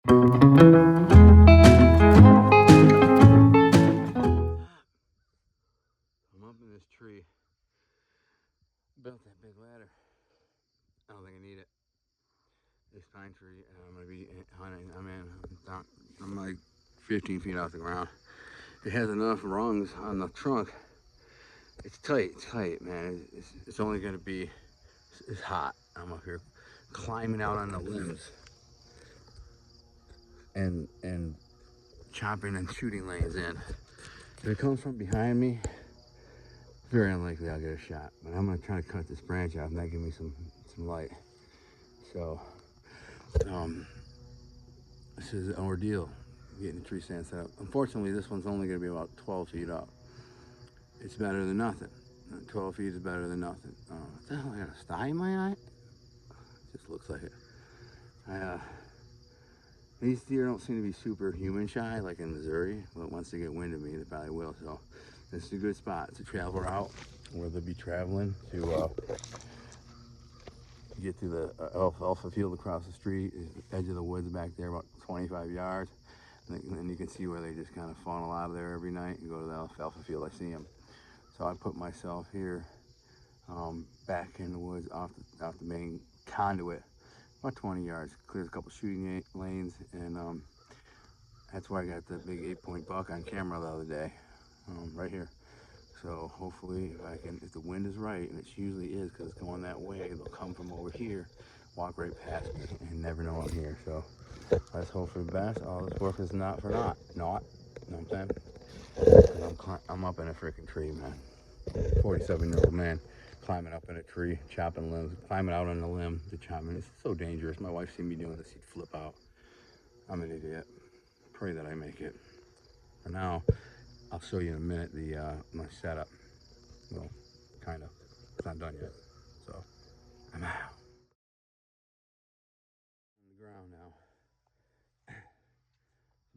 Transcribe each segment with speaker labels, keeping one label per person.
Speaker 1: I'm up in this tree. Built that big ladder. I don't think I need it. This pine tree, and I'm gonna be hunting. I'm like 15 feet off the ground. It has enough rungs on the trunk. It's tight, man. It's only gonna be, it's hot. I'm up here climbing out on the limbs and chopping and shooting lanes in. If it comes from behind me, very unlikely I'll get a shot. But I'm gonna try to cut this branch off and that give me some light. So this is an ordeal, getting the tree stand set up. Unfortunately, this one's only gonna be about 12 feet up. It's better than nothing. 12 feet is better than nothing. What the hell, I got a sty in my eye? Just looks like it. These deer don't seem to be super human shy like in Missouri, but once they get wind of me, they probably will. So this is a good spot to travel route where they'll be traveling to get to the alfalfa field across the street, edge of the woods back there, about 25 yards. And then you can see where they just kind of funnel out of there every night and go to the alfalfa field. I see them. So I put myself here back in the woods off the main conduit, about 20 yards. Clears a couple shooting lanes, and that's where I got the big 8-point buck on camera the other day, right here. So hopefully if the wind is right, and it usually is because it's going that way, they'll come from over here, walk right past me, and never know I'm here. So let's hope for the best. All this work is not for naught. You know what I'm saying? I'm up in a freaking tree, man. 47-year-old man climbing up in a tree, chopping limbs, climbing out on the limb to chop. It's so dangerous. My wife seen me doing this, she'd flip out. I'm an idiot. Pray that I make it. For now, I'll show you in a minute my setup. Well, kind of. It's not done yet. So I'm out. On the ground now.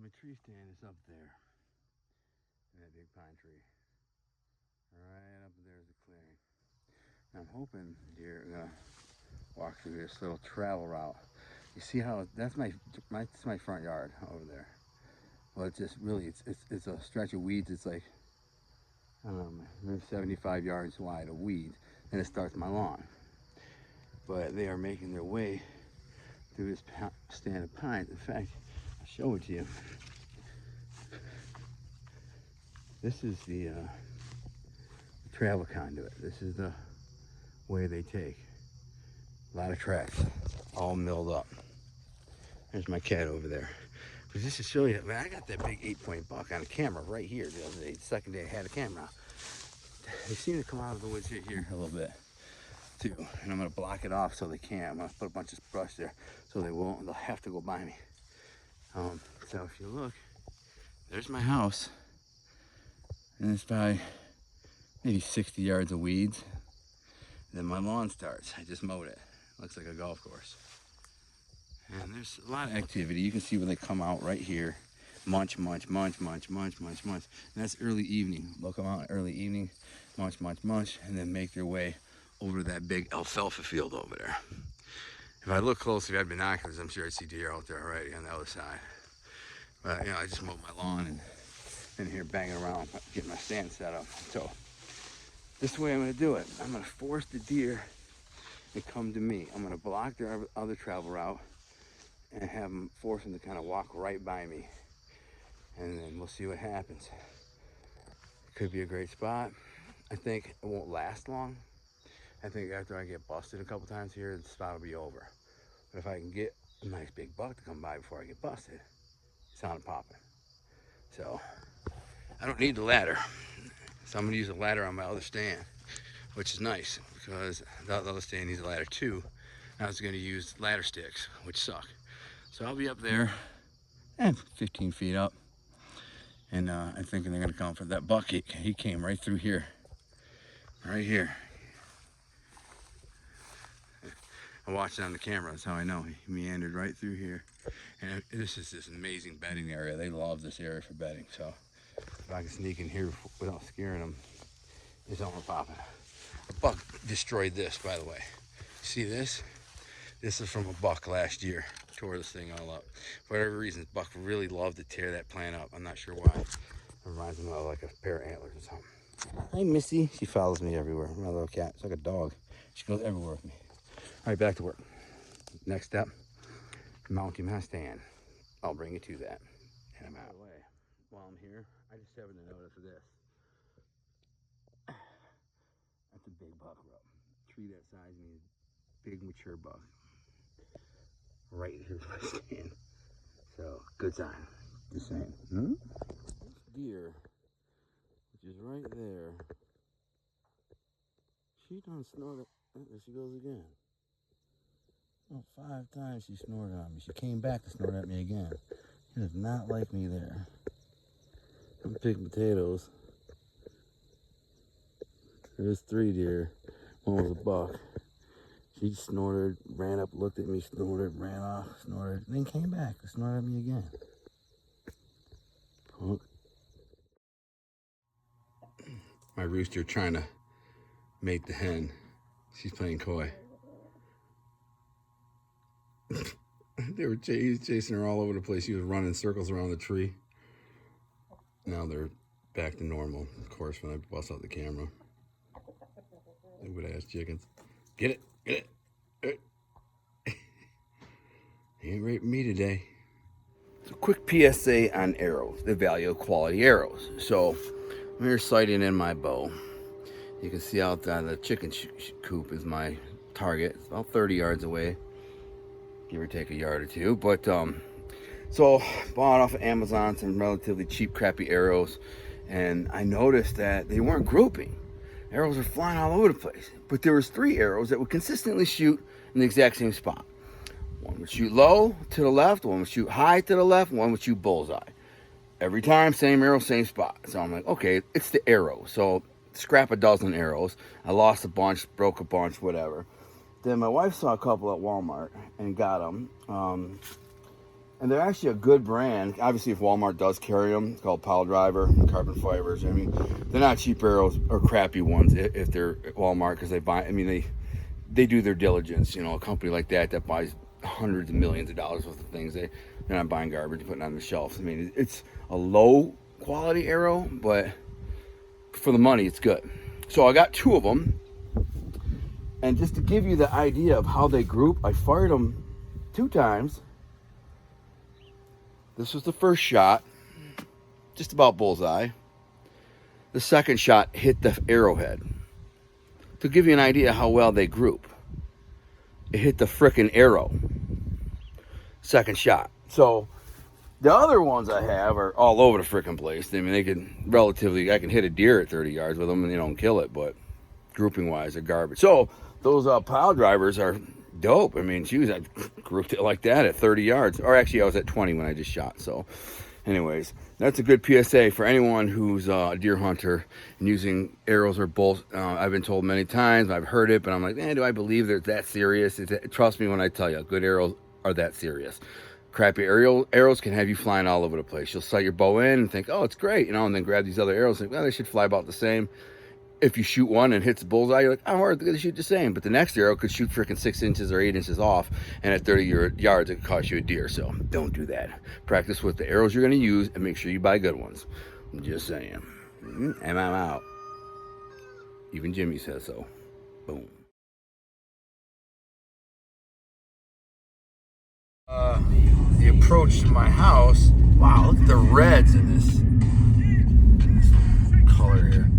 Speaker 1: My tree stand is up there. In that big pine tree. Right up there is the clearing. Now I'm hoping deer are gonna walk through this little travel route. You see how that's my front yard over there. Well, it's just really it's a stretch of weeds. It's like, I don't know, maybe 75 yards wide of weeds, and it starts my lawn. But they are making their way through this stand of pines. In fact, I'll show it to you. This is the travel conduit. This is the way they take. A lot of tracks, all milled up. There's my cat over there. But just to show you, man, I got that big 8-point buck on a camera right here the other day. The second day I had a camera. They seem to come out of the woods here a little bit too. And I'm gonna block it off so they can't. I'm gonna put a bunch of brush there so they won't. They'll have to go by me. So if you look, there's my house. And it's by maybe 60 yards of weeds. Then my lawn starts. I just mowed it. Looks like a golf course. And there's a lot of activity. You can see where they come out right here. Munch, munch, munch, munch, munch, munch, munch. And that's early evening. They'll come out early evening, munch, munch, munch, and then make their way over to that big alfalfa field over there. If I look closely, if I had binoculars, I'm sure I'd see deer out there already on the other side. But, I just mowed my lawn and in here banging around, getting my stand set up. So this is the way I'm gonna do it. I'm gonna force the deer to come to me. I'm gonna block their other travel route and have them, force them to kind of walk right by me. And then we'll see what happens. It could be a great spot. I think it won't last long. I think after I get busted a couple times here, the spot will be over. But if I can get a nice big buck to come by before I get busted, it's on and popping. So I don't need the ladder. So I'm gonna use a ladder on my other stand, which is nice because the other stand needs a ladder too. I was gonna use ladder sticks, which suck. So I'll be up there and 15 feet up. And I'm thinking they're gonna come for that buck. He came right through here, right here. I watched it on the camera, that's how I know. He meandered right through here. And this is this amazing bedding area. They love this area for bedding. So if I can sneak in here without scaring them, it's on popping. A buck destroyed this, by the way. See this? This is from a buck last year. tore this thing all up. For whatever reason, Buck really loved to tear that plant up. I'm not sure why. It reminds me of like a pair of antlers or something. Hi, Missy. She follows me everywhere. My little cat. It's like a dog. She goes everywhere with me. All right, back to work. Next step, mounting my stand. I'll bring you to that. And I'm out of the way. While I'm here, I just happened to notice this. That's a big buck rub. Tree that size means big mature buck. Right here's my stand. So good sign. Just saying. Deer, which is right there. She done snorted. There she goes again. Oh, 5 times she snorted on me. She came back to snort at me again. She does not like me there. I'm picking potatoes. There's 3 deer. One was a buck. She snorted, ran up, looked at me, snorted, ran off, snorted, and then came back to snort at me again. Punk. My rooster trying to mate the hen. She's playing coy. They were chasing her all over the place. She was running circles around the tree. Now they're back to normal, of course, when I bust out the camera. Stupid ass chickens. Get it, get it. He ain't raping me today. So quick PSA on arrows, the value of quality arrows. So I'm here sighting in my bow. You can see out there the chicken coop is my target. It's about 30 yards away, give or take a yard or two. But so bought off of Amazon some relatively cheap, crappy arrows, and I noticed that they weren't grouping. Arrows are flying all over the place, but there was 3 arrows that would consistently shoot in the exact same spot. One would shoot low to the left, one would shoot high to the left, one would shoot bullseye. Every time, same arrow, same spot. So I'm like, okay, it's the arrow. So scrap a dozen arrows. I lost a bunch, broke a bunch, whatever. Then my wife saw a couple at Walmart and got them. And they're actually a good brand. Obviously, if Walmart does carry them, it's called Pile Driver, carbon fibers. I mean, they're not cheap arrows or crappy ones if they're at Walmart, because they buy. I mean, they do their diligence. You know, a company like that buys hundreds of millions of dollars worth of things. They're not buying garbage and putting it on the shelves. I mean, it's a low quality arrow, but for the money, it's good. So I got 2 of them, and just to give you the idea of how they group, I fired them 2 times. This was the first shot, just about bullseye. The second shot hit the arrowhead. To give you an idea how well they group, it hit the frickin' arrow. Second shot. So the other ones I have are all over the frickin' place. I mean, I can hit a deer at 30 yards with them and, and kill it, but grouping wise, they're garbage. So those pile drivers are dope. I mean, I grouped it like that at 30 yards. Or actually, I was at 20 when I just shot. So anyways, that's a good PSA for anyone who's a deer hunter and using arrows or bolts. I've been told many times, I've heard it, but I'm like, do I believe they're that serious? Trust me when I tell you, good arrows are that serious. Crappy arrows can have you flying all over the place. You'll sight your bow in and think, oh, it's great, and then grab these other arrows and think, well, they should fly about the same. If you shoot one and hits the bullseye, you're like, oh, they're going to shoot the same. But the next arrow could shoot freaking 6 inches or 8 inches off, and at 30 yards, it could cost you a deer. So don't do that. Practice with the arrows you're going to use, and make sure you buy good ones. I'm just saying. And I'm out. Even Jimmy says so. Boom. The approach to my house. Wow, look at the reds in this color here.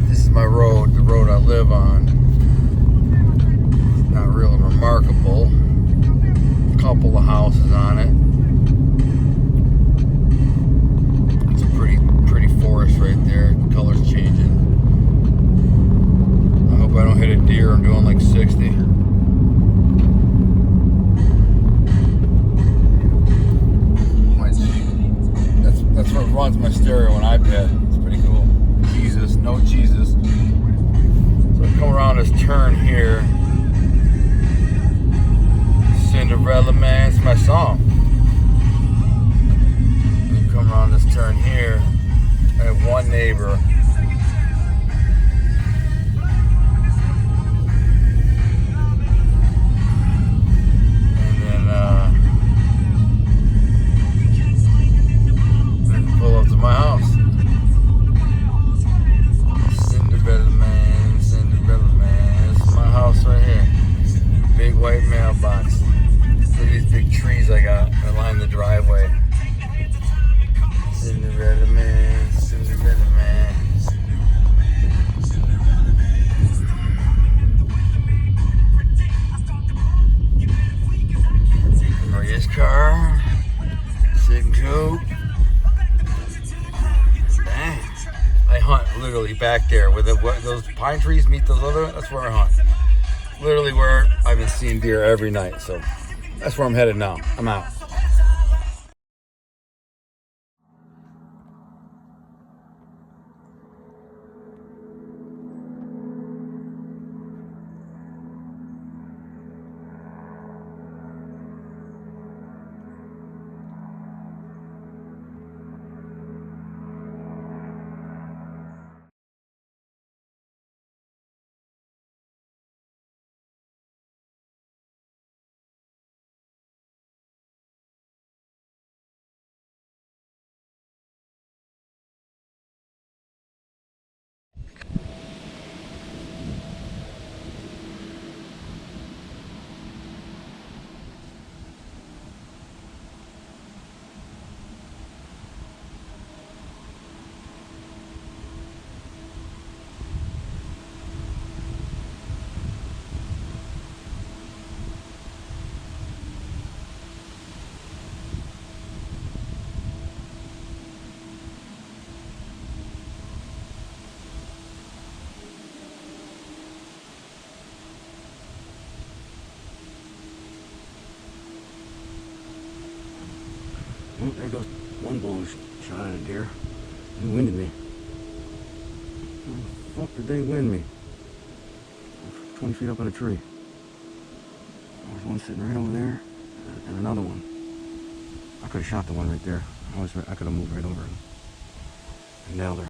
Speaker 1: This is my road, the road I live on. It's not real remarkable. A couple of houses on it. It's a pretty forest right there. The color's changing. I hope I don't hit a deer. I'm doing like 60. That's what runs my stereo on iPad. It's pretty cool. Jesus, no Jesus. So I come around this turn here. Cinderella Man, it's my song. You come around this turn here. I have one neighbor. white mailbox. Look at these big trees I got that line the driveway. Cinderella man, Cinderella man. Maria's car, sitting coat. Dang. I hunt literally back there where those pine trees meet those other. That's where I hunt. Literally where I've been seeing deer every night. So that's where I'm headed now. I'm out. Oh, there goes one bull shot at a deer. They winded me. How the fuck did they wind me? 20 feet up on a tree. There's one sitting right over there, and another one. I could have shot the one right there. I could have moved right over and nailed her.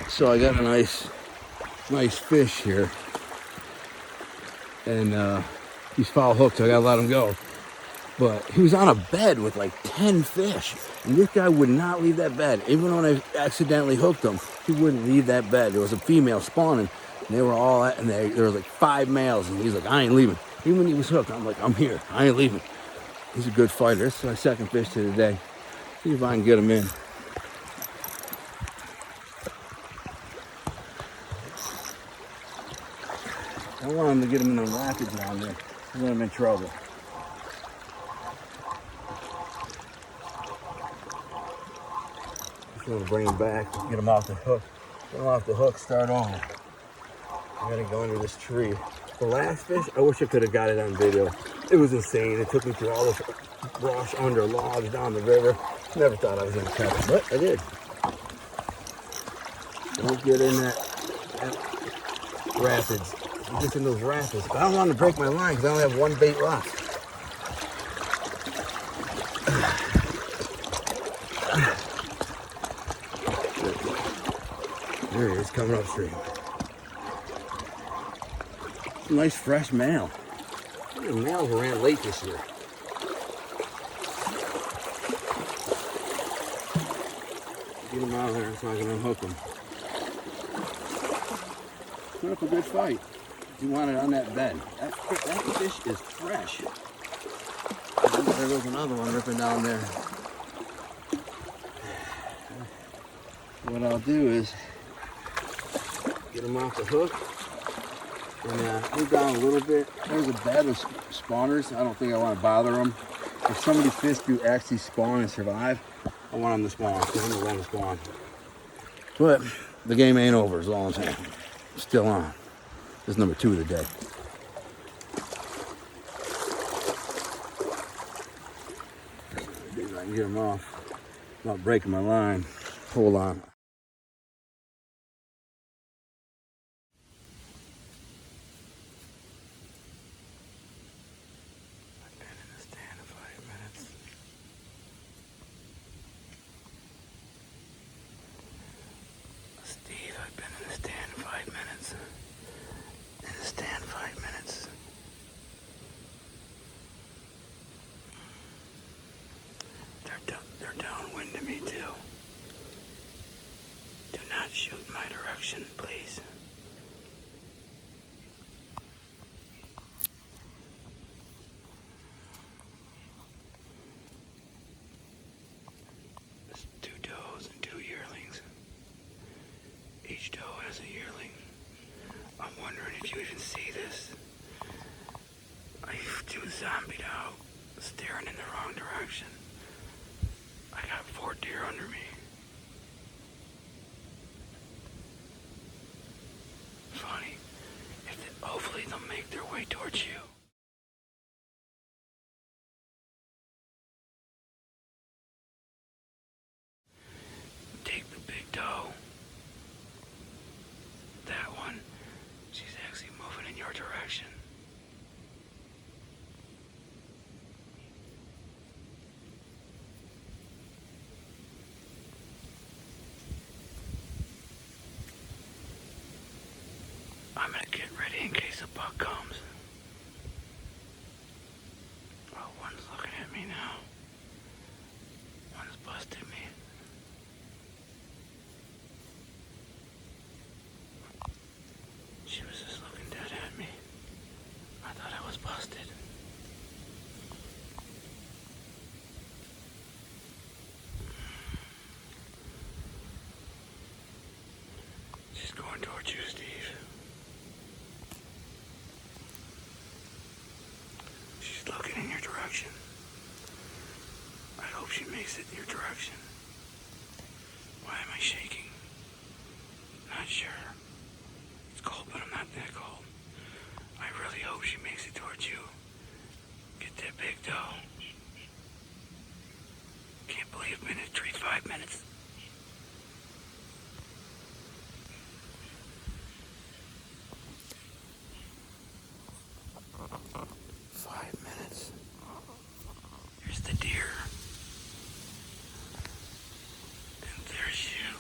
Speaker 1: So I got a nice fish here, and he's foul hooked, so I gotta let him go. But he was on a bed with like 10 fish, and this guy would not leave that bed. Even when I accidentally hooked him, he wouldn't leave that bed. There was a female spawning, and they were all at, and there was like 5 males, and he's like, I ain't leaving. Even when he was hooked, I'm like, I'm here, I ain't leaving. He's a good fighter. This is my second fish to the day. See if I can get him in. I want him to get him in the rapids down there. I'm gonna in trouble. Just want to bring him back, get him off the hook. Get him off the hook, start on. I gotta go under this tree. The last fish, I wish I could have got it on video. It was insane. It took me through all this brush under logs down the river. Never thought I was gonna catch it, but I did. Don't get in that rapids. You get in those rapids. But I don't want to break my line because I only have one bait left. There he is, coming upstream. Nice fresh male. The males ran late this year. Get him out of there so I can unhook him. Put up a good fight. You want it on that bed. That fish is fresh. There goes another one ripping down there. What I'll do is get him off the hook and move down a little bit. There's a bed of spawners. I don't think I want to bother them. If some of these fish do actually spawn and survive, I want them to spawn because I'm going to spawn. But the game ain't over, is all I'm saying. Still on. This is number 2 of the day. I can get him off without breaking my line. Hold on. direction, please. There's 2 does and 2 yearlings. Each doe has a yearling. I'm wondering if you even see this. I'm too zombied out, staring in the wrong direction. I got 4 deer under me. Funny. Hopefully they'll make their way towards you. Take the big doe. That one. She's actually moving in your direction. I'm gonna get ready in case a buck comes. Oh, one's looking at me now. One's busted me. She was just looking dead at me. I thought I was busted. She's going towards you, Steve. She's looking in your direction. I hope she makes it in your direction. Why am I shaking? Not sure. It's cold, but I'm not that cold. I really hope she makes it towards you. Get that big doe. Can't believe I've been in a tree 5 minutes. Here's the deer. And there's you.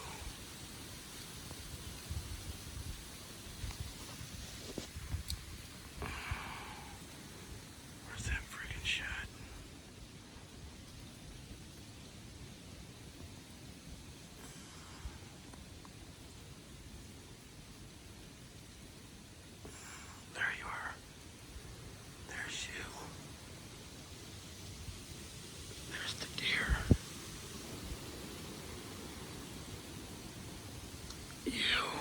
Speaker 1: Where's that friggin' shot? There you are. There's you. There's the deer. You.